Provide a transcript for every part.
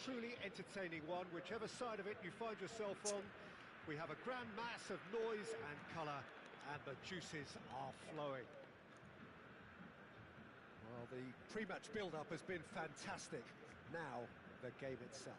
truly entertaining one, whichever side of it you find yourself on. We have a grand mass of noise and colour, and the juices are flowing. Well, the pre-match build-up has been fantastic. Now, the game itself.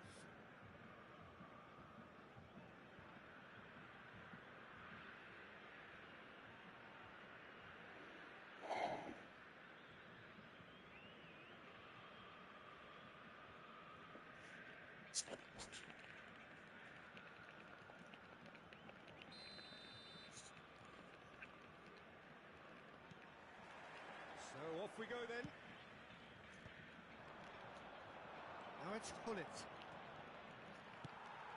So off we go then. Now it's Gullit.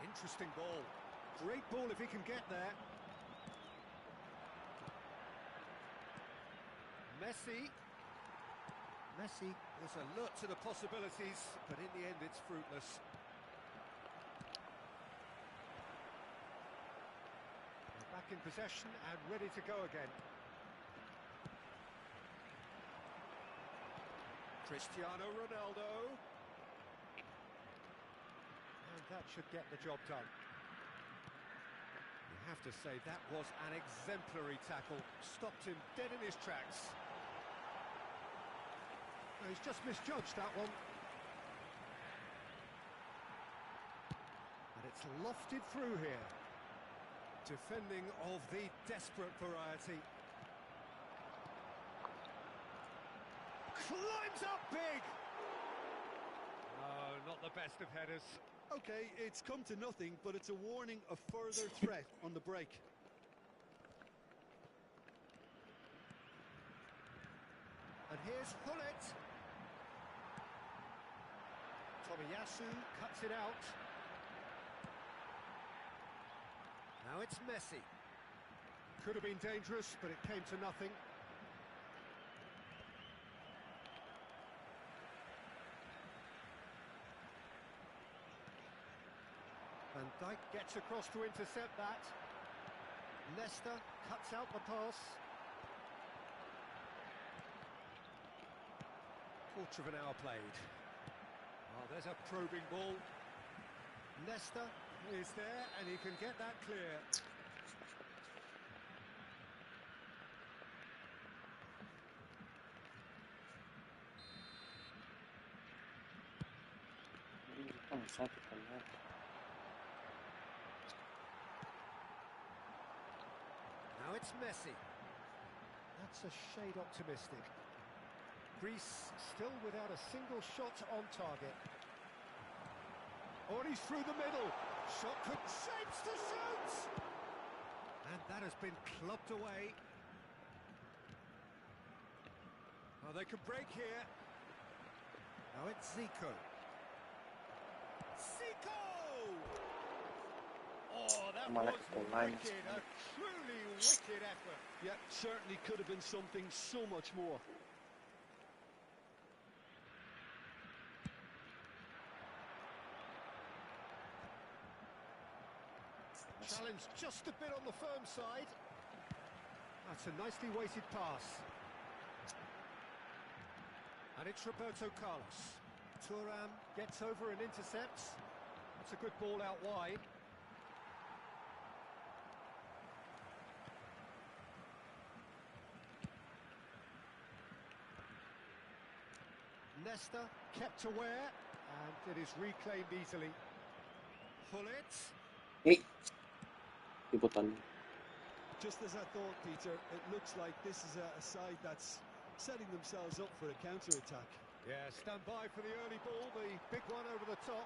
Interesting ball. Great ball if he can get there. Messi. Messi is alert to the possibilities, but in the end it's fruitless. They're back in possession and ready to go again. Cristiano Ronaldo. And that should get the job done. You have to say that was an exemplary tackle. Stopped him dead in his tracks. No, he's just misjudged that one. And it's lofted through here. Defending of the desperate variety. Climbs up big! Oh, not the best of headers. Okay, it's come to nothing, but it's a warning of further threat on the break. And here's Gullit. Tomiyasu cuts it out. Now it's Messi. Could have been dangerous, but it came to nothing. Van Dijk gets across to intercept that. Leicester cuts out the pass. Quarter of an hour played. Oh, there's a probing ball. Leicester is there, and he can get that clear. Now it's Messi. That's a shade optimistic. Greece still without a single shot on target. Oh, and he's through the middle. Shot could shapes to shoot. And that has been clubbed away. Oh, they could break here. Now it's Zico. Zico! Oh, that was wicked. A truly wicked effort. Yeah, certainly could have been something so much more. Challenge just a bit on the firm side. That's a nicely weighted pass. And it's Roberto Carlos. Thuram gets over and intercepts. That's a good ball out wide. Leicester kept aware, and it is reclaimed easily. Gullit. Hey, Ibutan. Just as I thought, Peter, it looks like this is a side that's setting themselves up for a counter-attack. Yeah, stand by for the early ball, the big one over the top.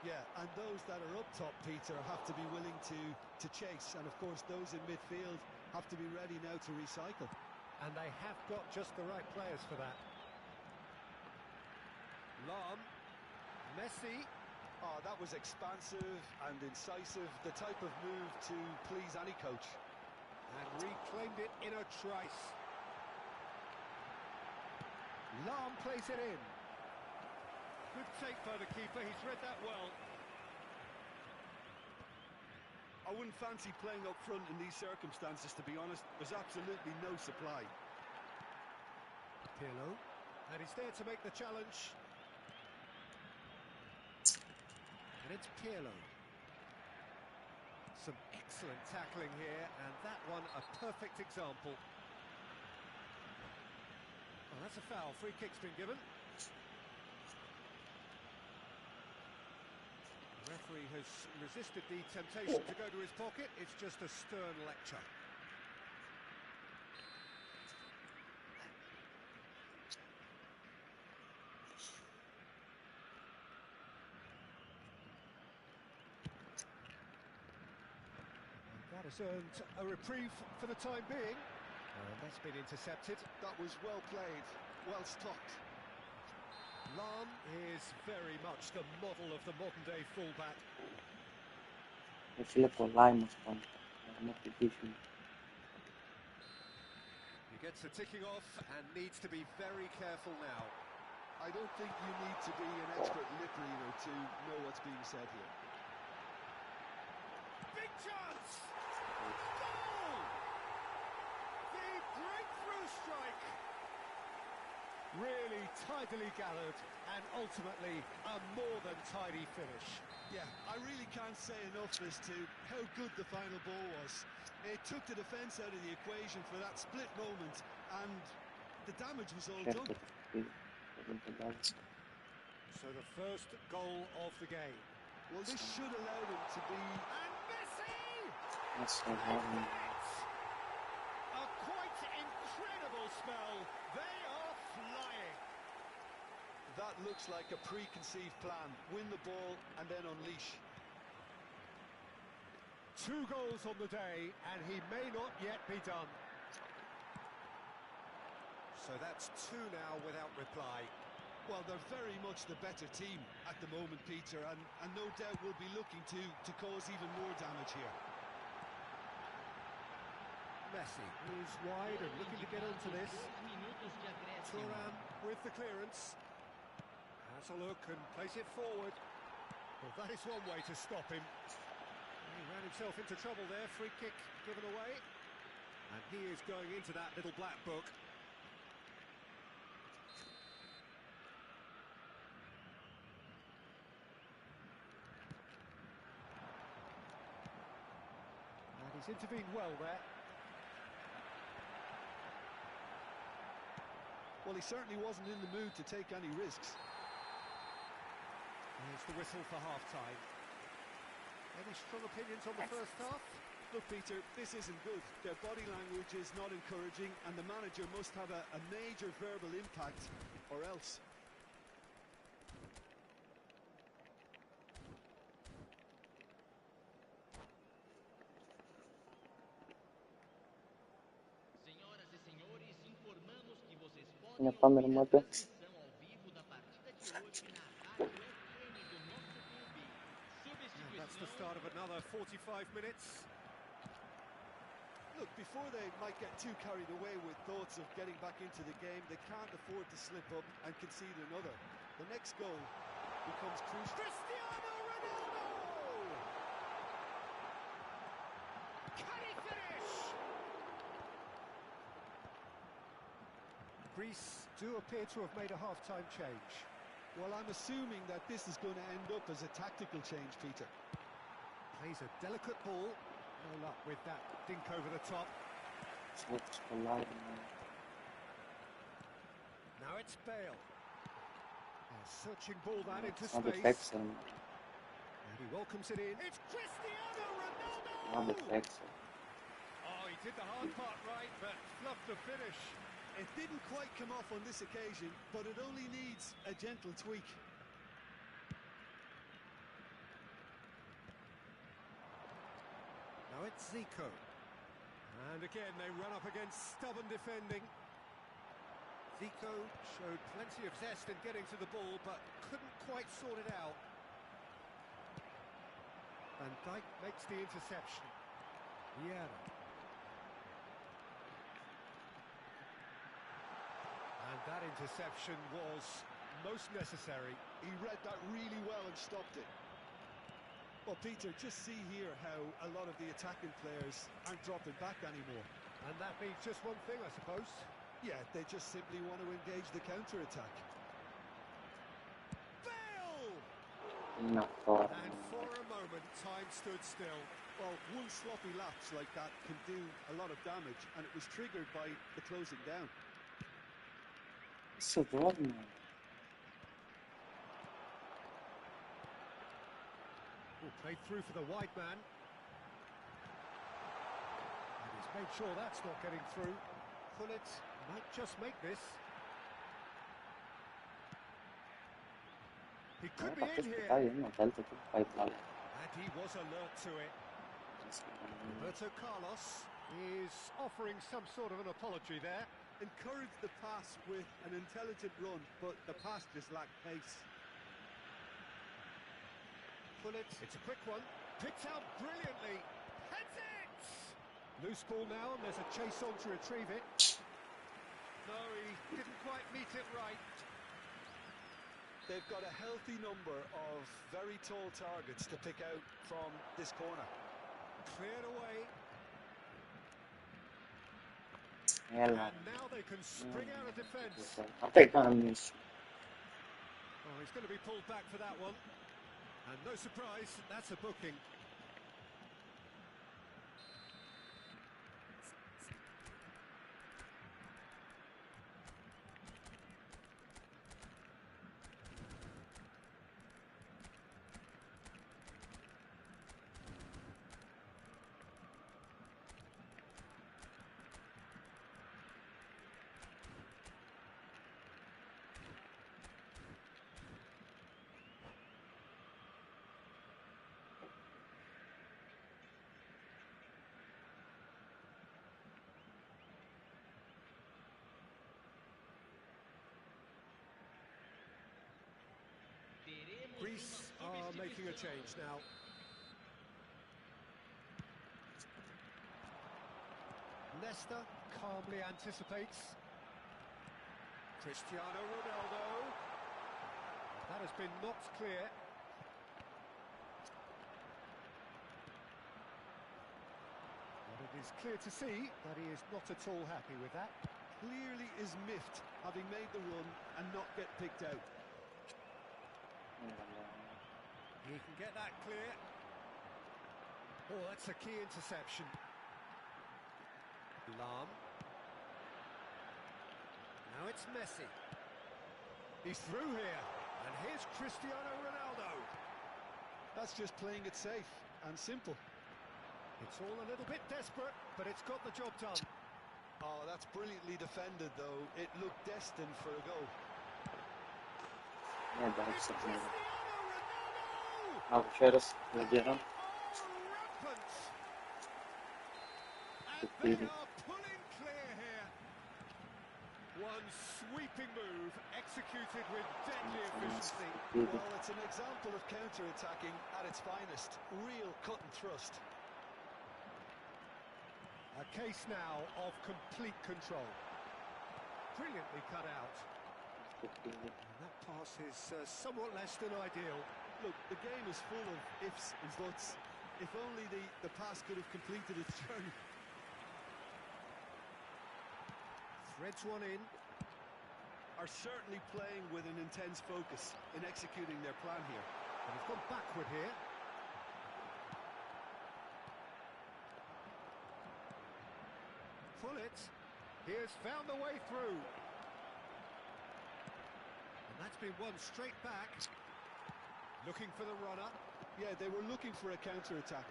Yeah, and those that are up top, Peter, have to be willing to chase. And, of course, those in midfield have to be ready now to recycle. And they have got just the right players for that. Lam, Messi. Oh, that was expansive and incisive, the type of move to please any coach. And reclaimed it in a trice. Lam plays it in. Good take by the keeper, he's read that well. I wouldn't fancy playing up front in these circumstances, to be honest. There's absolutely no supply. Pirlo, and he's there to make the challenge. And it's Pirlo. Some excellent tackling here, and that one a perfect example. Well, that's a foul. Free kick's been given. The referee has resisted the temptation to go to his pocket. It's just a stern lecture. That has earned a reprieve for the time being. And that's been intercepted. That was well played, well stopped. Lahm is very much the model of the modern-day fullback. Φίλε, πολλά είμαστε πάνω. Να πετύχουμε. He gets the ticking off and needs to be very careful now. I don't think you need to be an expert lip reader to know what's being said here. Big chance! Goal! The breakthrough strike! Really tidily gathered and ultimately a more than tidy finish. Yeah, I really can't say enough as to how good the final ball was. It took the defence out of the equation for that split moment, and the damage was all done. So the first goal of the game. Well, this should allow them to be... And Messi! That's so hard. A quite incredible spell. They are flying. That looks like a preconceived plan. Win the ball and then unleash. 2 goals on the day, and he may not yet be done. So that's 2 now without reply. Well, they're very much the better team at the moment, Peter, and no doubt will be looking to cause even more damage here. Messi is wide and looking to get onto this. Thuram with the clearance. Has a look and plays it forward. Well, that is one way to stop him. He ran himself into trouble there. Free kick given away. And he is going into that little black book. And he's intervened well there. Well, he certainly wasn't in the mood to take any risks. Here's the whistle for half-time. Any strong opinions on the first half? Look, Peter, this isn't good. Their body language is not encouraging, and the manager must have a major verbal impact, or else. Senhoras e senhores, informamos que vocês Είναι podem πάμε ouvir a ρημότε. transmissão ao vivo da partida de hoje na Rádio FM do nosso clube. And that's the Substituição. start of another 45 minutes. Look, before they might get too carried away with thoughts of getting back into the game, they can't afford to slip up and concede another. The next goal becomes crucial. Cristiano Ronaldo! Can he finish? Greece do appear to have made a half-time change. Well, I'm assuming that this is going to end up as a tactical change, Peter. Plays a delicate ball. No luck with that dink over the top. It's πολλά. Now it's Bale. A searching ball that into Να το space. παίξε. And he welcomes it in. It's Cristiano Να το Ronaldo! παίξε. Oh, he did the hard part right, but fluffed the finish. It didn't quite come off on this occasion, but it only needs a gentle tweak. Now it's Zico. And again, they run up against stubborn defending. Zico showed plenty of zest in getting to the ball, but couldn't quite sort it out. Van Dijk makes the interception. Vieira. And that interception was most necessary. He read that really well and stopped it. Well, Peter, just see here how a lot of the attacking players aren't dropping back anymore. And that means just one thing, I suppose. Yeah, they just simply want to engage the counter-attack. Bale! Una fora. And for a moment, time stood still. Well, one sloppy lapse like that can do a lot of damage, and it was triggered by the closing down. Isso dorme. Oh, played through for the wide man. And he's made sure that's not getting through. Gullit might just make this. He could be in here. And he was alert to it. Roberto Carlos is offering some sort of an apology there. Encouraged the pass with an intelligent run, but the pass just lacked pace. Gullit, it's a quick one. Picked out brilliantly. Heads it! Loose ball now, and there's a chase on to retrieve it. No, he didn't quite meet it right. They've got a healthy number of very tall targets to pick out from this corner. Cleared away. Ela. And now they can spring out of defence. Tá pegando nisso. Oh, he's going to be pulled back for that one. And no surprise, that's a booking. Greece are making a change now. Nesta calmly anticipates. Cristiano Ronaldo. That has been knocked clear. But it is clear to see that he is not at all happy with that. Clearly is miffed, having made the run and not get picked out. He can get that clear. Oh, that's a key interception. Lahm. Now it's Messi. He's through here. And here's Cristiano Ronaldo. That's just playing it safe and simple. It's all a little bit desperate, but it's got the job done. Oh, that's brilliantly defended, though. It looked destined for a goal. Nie da It's się Cristiano nie. Ronaldo! A teraz zabieram. Rampant! And they are pulling clear here. One sweeping move, executed with deadly efficiency. Well, it's an example of counter-attacking at its finest. Real cut and thrust. A case now of complete control. Brilliantly cut out. And that pass is somewhat less than ideal. Look, the game is full of ifs and buts. If only the pass could have completed its journey. Threads one in. Are certainly playing with an intense focus in executing their plan here. And he's gone backward here. Gullit. He has found the way through. And that's been won straight back. Looking for the runner. Yeah, they were looking for a counter-attack.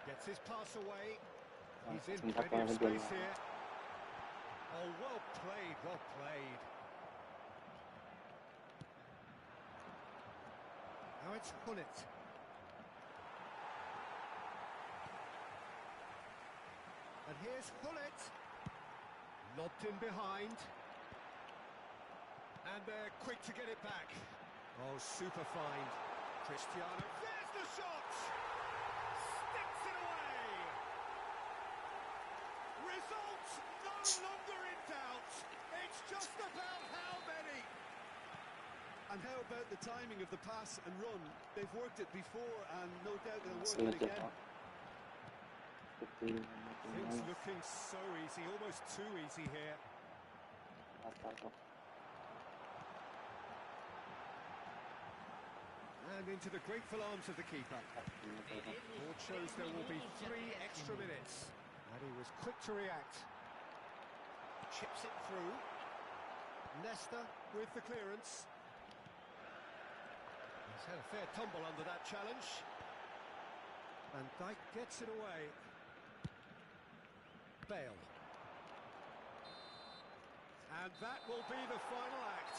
Gets his pass away. He's in Some plenty of back space end. here. Oh, well played, well played. Now it's Gullit. And here's Gullit. Lobbed in behind. And they're quick to get it back. Oh, super find. Cristiano. There's the shot! Sticks it away! Results no longer in doubt. It's just about how many. And how about the timing of the pass and run? They've worked it before, and no doubt they'll work it again. Things looking so easy, almost too easy here. And into the grateful arms of the keeper. Board shows there will be 3 extra minutes. And he was quick to react. Chips it through. Nesta with the clearance. He's had a fair tumble under that challenge. Van Dijk gets it away. Bale. And that will be the final act.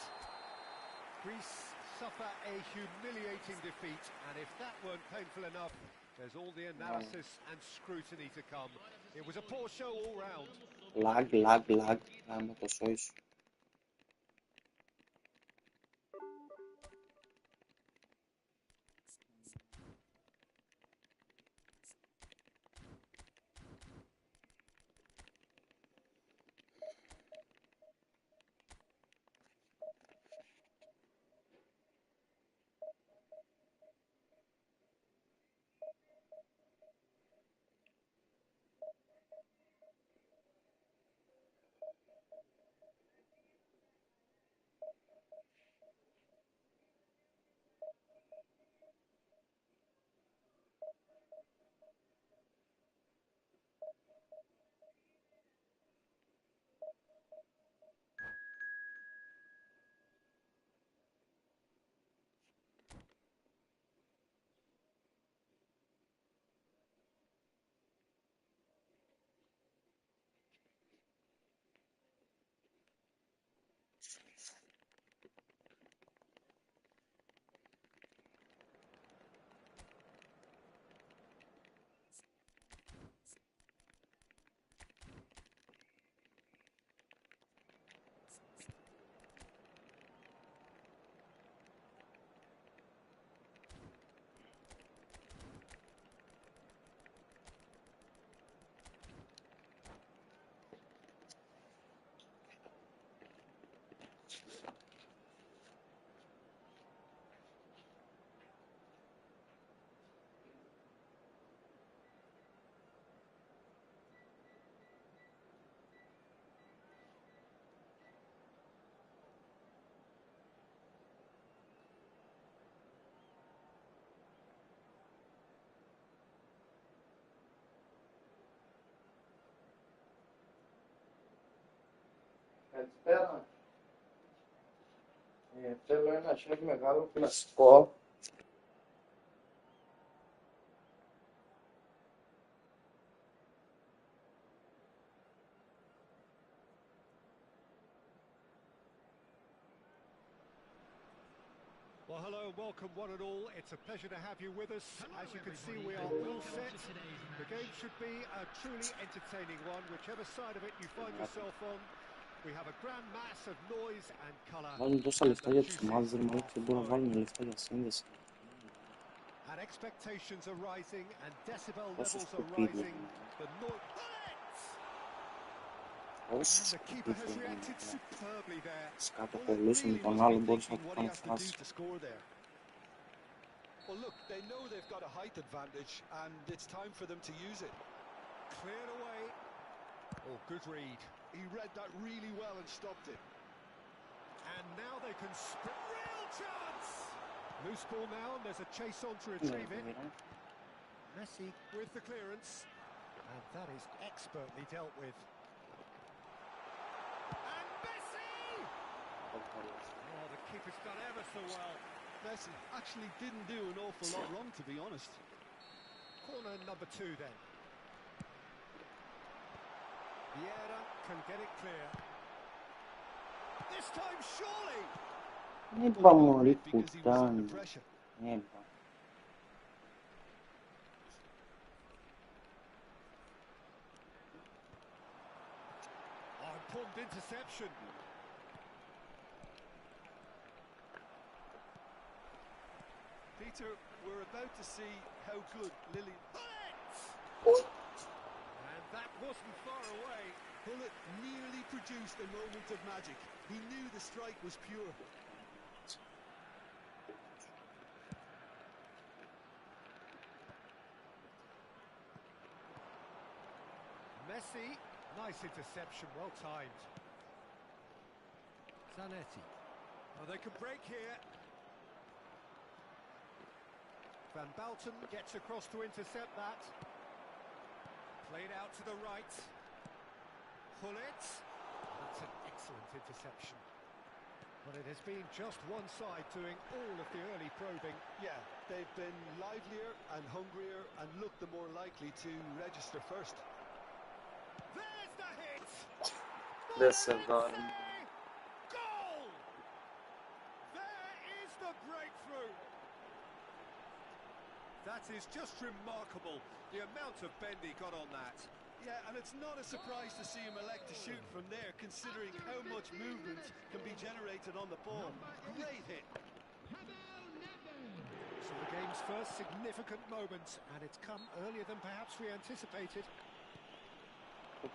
Greece suffer a humiliating defeat, and if that weren't painful enough, there's all the analysis and scrutiny to come. It was a poor show all round. Lag. Άμα το σώεις. Καλησπέρα. Θέλω ένα σοκ μεγάλο κλασικό. Well, hello and welcome one and all. It's a pleasure to have you with us. As you can see, we are all set. The game should be a truly entertaining one, whichever side of it you find yourself on. We have a grand mass of noise and colour. Βάζουν τόσα λεφτά για τους ομάδες, δεν μου δεν μπορούν να βάλουν λεφτά για σύνδεση. And expectations are rising and decibel Πόσο levels are σκουπίδι rising. είναι. The noise. Όσο The keeper has σκουπίδι reacted είναι. superbly there. Σκατοχολούσε με τον άλλο, μπορούσε να του κάνει φάση. Well, look, they know they've got a height advantage, and it's time for them to use it. Cleared away. Oh, good read. He read that really well and stopped it. And now they can sprint. Real chance! Loose ball now, and there's a chase on to retrieve it. Messi with the clearance. And that is expertly dealt with. And Messi! Oh, the keeper's done ever so well. Messi actually didn't do an awful lot wrong, to be honest. Corner number 2 then. Vieira can get it clear. This time, surely! Έμπα μωρή Because he was under πουτάνα. pressure. Έμπα. Oh, important interception. Peter, we're about to see how good Lily... And that wasn't far away. Bullet nearly produced a moment of magic. He knew the strike was pure. Messi, nice interception, well timed. Zanetti. Oh, they can break here. Van Balten gets across to intercept that. Played out to the right. Gullit. That's an excellent interception. But it has been just one side doing all of the early probing. Yeah, they've been livelier and hungrier and looked the more likely to register first. There's the hit! Deserdaram. Goal! There is the breakthrough! That is just remarkable, the amount of bend he got on that. Yeah, and it's not a surprise to see him elect to shoot from there, considering how much movement can be generated on the ball. Great hit. So the game's first significant moment, and it's come earlier than perhaps we anticipated.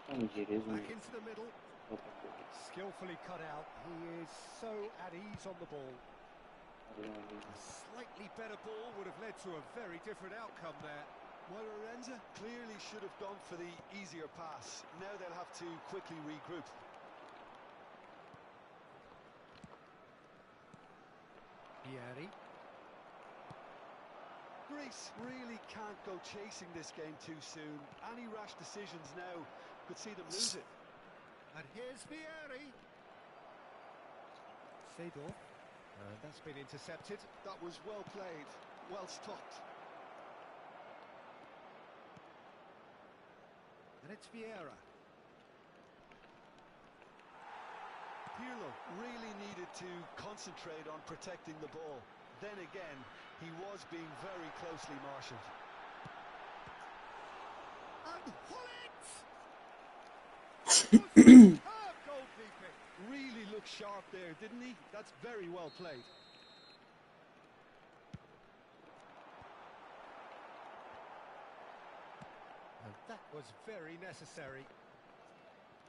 Back into the middle. Skillfully cut out. He is so at ease on the ball. A slightly better ball would have led to a very different outcome there. Moira Renza clearly should have gone for the easier pass. Now they'll have to quickly regroup. Vieri. Greece really can't go chasing this game too soon. Any rash decisions now could see them lose it. And here's Vieri. Seedorf. That's been intercepted. That was well played, well stopped. And it's Vieira. Pirlo really needed to concentrate on protecting the ball. Then again, he was being very closely marshalled. And Gullit! Goalkeeping. Really looked sharp there, didn't he? That's very well played. And that was very necessary.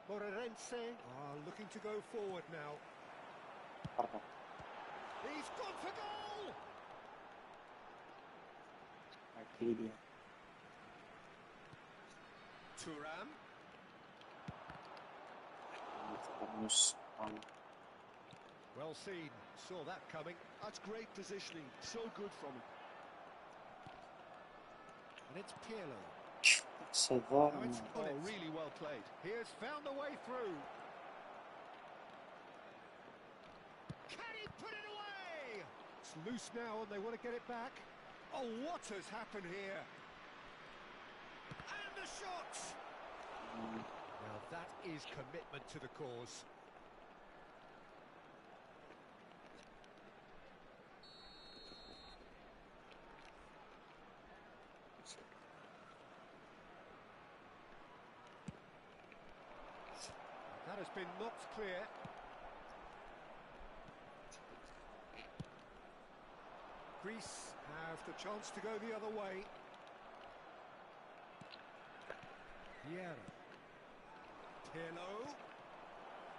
Moreirense are looking to go forward now. He's gone for goal! Arcadia. Thuram. Well seen, saw that coming. That's great positioning, so good from him. And it's Pirlo. Deserdaram. Now it's Oh, Gullit. really well played. He has found a way through. Can he put it away? It's loose now and they want to get it back. Oh, what has happened here? And the shot! Well, that is commitment to the cause. That has been knocked clear. Greece have the chance to go the other way. Vieira. Pirlo.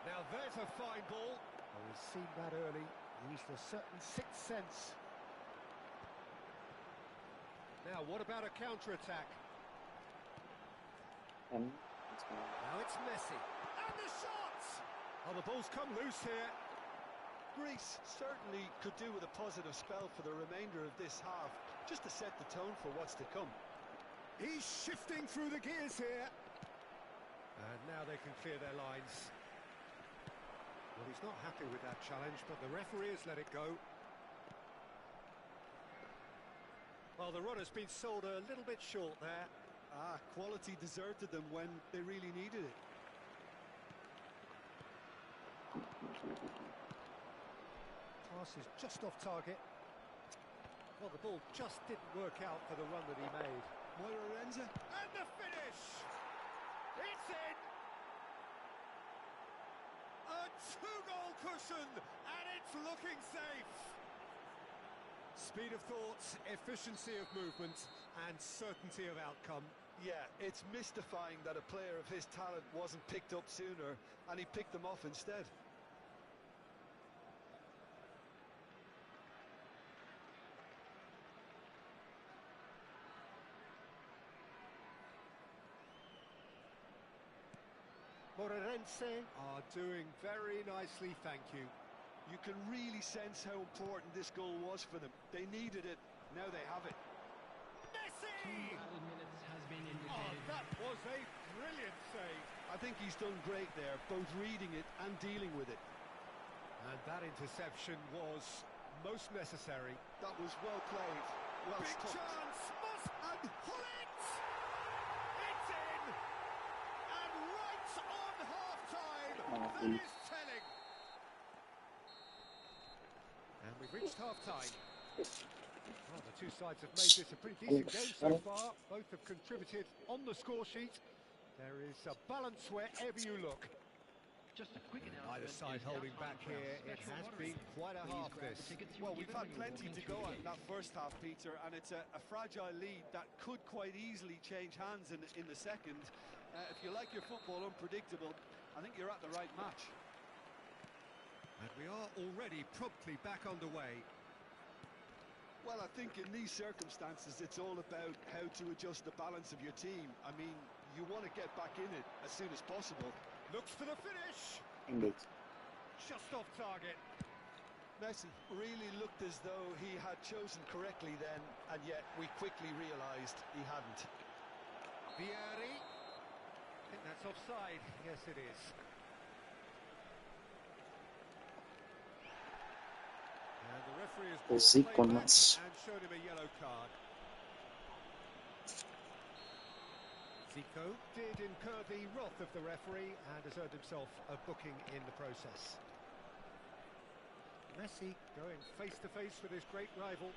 Now there's a fine ball. Oh, he's seen that early. Used a certain sixth sense. Now, what about a counter-attack? Now it's Messi. And the shot! Oh, the ball's come loose here. Greece certainly could do with a positive spell for the remainder of this half, just to set the tone for what's to come. He's shifting through the gears here. And now they can clear their lines. Well, he's not happy with that challenge, but the referee has let it go. Well, the run has been sold a little bit short there. Quality deserted them when they really needed it. Pass is just off target. Well, the ball just didn't work out for the run that he made. Moira Renza. And the finish! It's in! A two-goal cushion, and it's looking safe! Speed of thought, efficiency of movement, and certainty of outcome. Yeah, it's mystifying that a player of his talent wasn't picked up sooner, and he picked them off instead. Moreirense are doing very nicely, thank you. You can really sense how important this goal was for them. They needed it, now they have it. was a brilliant save. I think he's done great there, both reading it and dealing with it. And that interception was most necessary. That was well played, well Big stopped. chance, must and Hullet! It's in! And right on half-time, that please. is telling. And we've reached half-time. Well, the two sides have made this a pretty decent game so far. Both have contributed on the score sheet. There is a balance wherever you look. Just a quick Either announcement. side is holding that back Conference here. It special has orders. been quite a Please half grab this. the tickets you Well, were we've given had when you plenty walked to into go the at in game. that first half, Peter, and it's a fragile lead that could quite easily change hands in the second. If you like your football unpredictable, I think you're at the right match. And we are already promptly back underway. Well, I think in these circumstances, it's all about how to adjust the balance of your team. I mean, you want to get back in it as soon as possible. Looks for the finish. Indeed. Just off target. Messi really looked as though he had chosen correctly then, and yet we quickly realised he hadn't. Vieri. I think that's offside. Yes, it is. And the referee has brought Zico play back nas. and showed him a yellow card. Zico did incur the wrath of the referee and has earned himself a booking in the process. Messi going face to face with his great rival.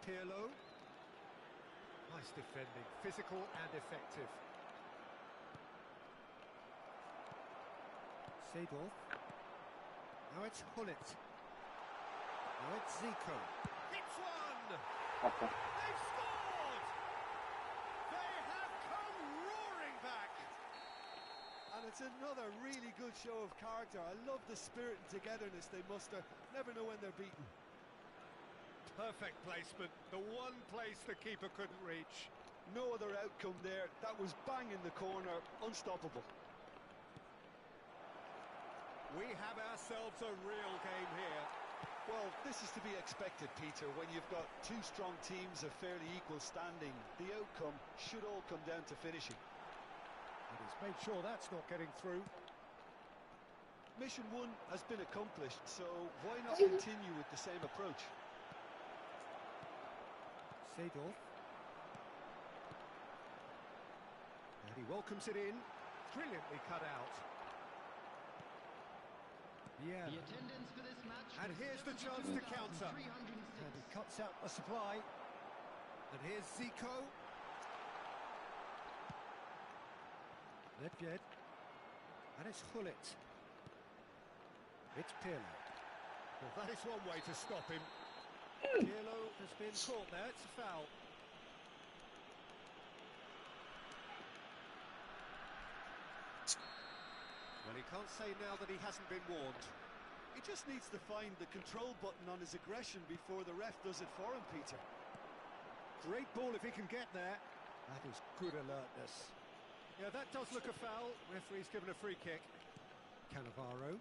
Pirlo. Nice defending, physical and effective. Seedorf. Now it's Hullet. Now it's Zico. It's one! Okay. They've scored! They have come roaring back! And it's another really good show of character. I love the spirit and togetherness they muster. Never know when they're beaten. Perfect placement, the one place the keeper couldn't reach. No other outcome there. That was bang in the corner, unstoppable. We have ourselves a real game here. Well, this is to be expected, Peter. When you've got two strong teams of fairly equal standing, the outcome should all come down to finishing. And he's made sure that's not getting through. Mission one has been accomplished, so why not continue with the same approach? Seedorf. And he welcomes it in. Brilliantly cut out. Yeah. The attendance for this match And was here's the chance to counter. 72,306. And he cuts out the supply. And here's Zico. Nedved. And it's Hullet. It's Pirlo. Well, that is one way to stop him. Pirlo has been caught there. It's a foul. Well, he can't say now that he hasn't been warned. He just needs to find the control button on his aggression before the ref does it for him, Peter. Great ball if he can get there. That is good alertness. Yeah, that does look a foul. Referee's given a free kick. Cannavaro.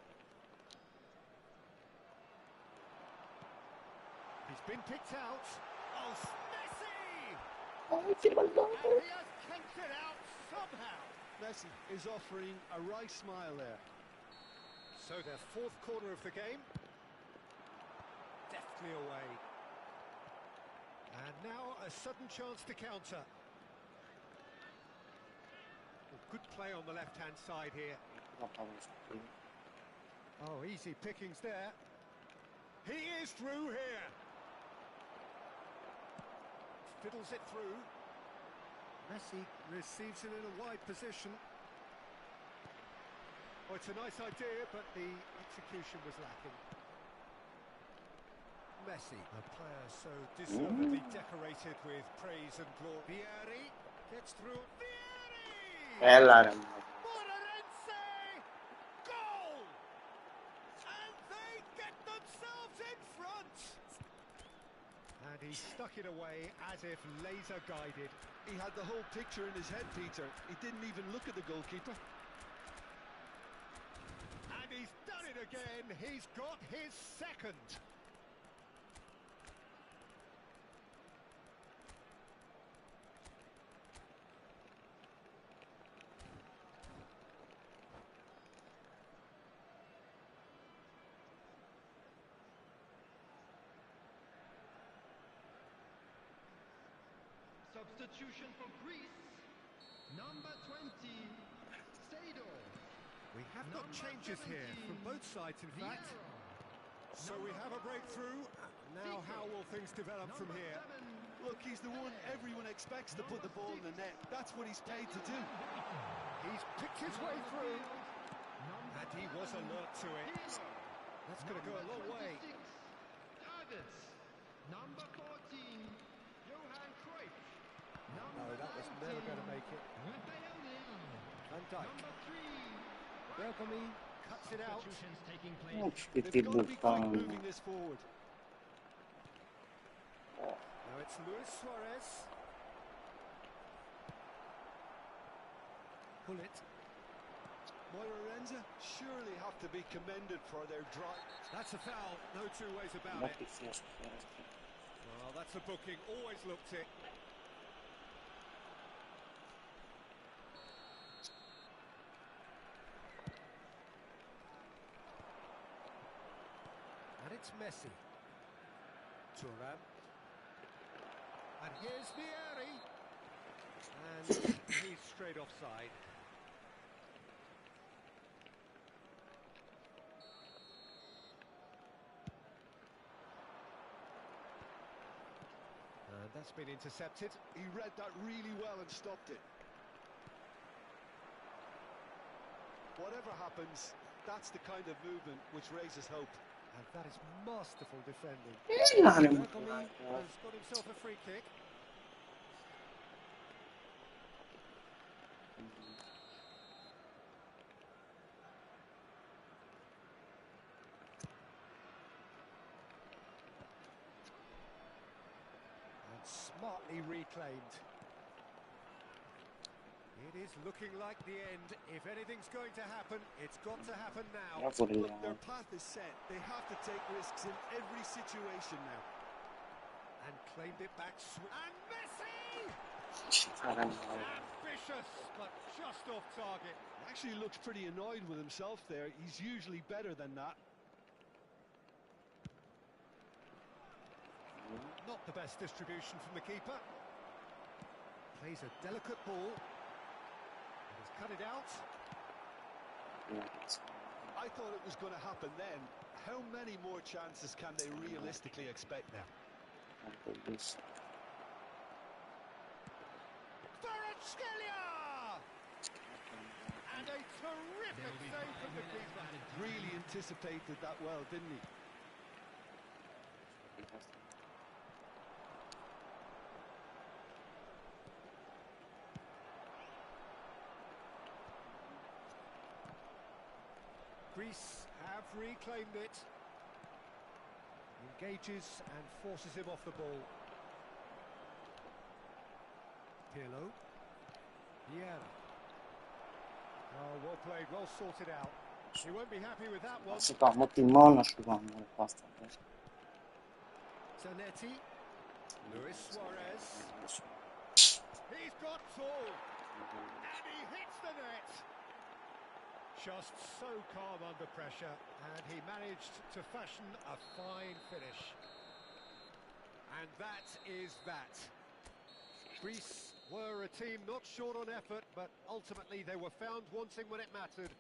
He's been picked out. Oh, Messi! And he has kept it out somehow. Messi is offering a wry smile there. So their fourth corner of the game. Deftly away. And now a sudden chance to counter. Well, good play on the left-hand side here. Oh, easy pickings there. He is through here. Fiddles it through. Messi receives it in a wide position. Oh, it's a nice idea, but the execution was lacking. Messi, a player so deservedly decorated with praise and glory. Vieri gets through. Vieri! Moreirense! Goal! And they get themselves in front! And he stuck it away as if laser guided. He had the whole picture in his head, Peter. He didn't even look at the goalkeeper. And he's done it again. He's got his second. Substitution for Greece, number 20, Sado. We have got changes here from both sides, in fact. So we have a breakthrough. Now how will things develop from here? Look, he's the one everyone expects to put the ball in the net. That's what he's paid to do. He's picked his way through. And he was alert to it. That's going to go a long way. Targets, number 14, Johan Cruyff. No, that was never going to make it. Van Dijk. Number 3, Bergamy cuts it out. Substitutions taking place. Ну, They've теперь got to be quick там moving this forward. Now it's Luis Suarez. Bullet. Moira Renza surely have to be commended for their drive. That's a foul. No two ways about вот it. и все, что я рассказал. Well, that's a booking. Always looked it. And it's Messi. Thuram. And here's Vieri. And he's straight offside. And that's been intercepted. He read that really well and stopped it. Whatever happens, that's the kind of movement which raises hope. And that is masterful defending. Yani Bergamy has got himself a free kick. And smartly reclaimed. It is looking like the end. If anything's going to happen, it's got to happen now. я говорю, Look, their path is set. They have to take risks in every situation now. And claimed it back. And Messi! читарам, Ambitious, but just off target. He actually looks pretty annoyed with himself there. He's usually better than that. Not the best distribution from the keeper. Plays a delicate ball. And he's cut it out. I thought it was going to happen then. How many more chances can they realistically expect now? Kvaratskhelia! And a terrific save from the keeper. Really anticipated that well, didn't he? Greece have reclaimed it. Engages and forces him off the ball. Pirlo. Vieira. Oh, well played, well sorted out. He won't be happy with that one. Să cam motivăm și v-am cu asta. Zanetti. Luis Suarez. He's got two. And he hits the net. Just so calm under pressure, and he managed to fashion a fine finish. And that is that. Greece were a team not short on effort, but ultimately they were found wanting when it mattered.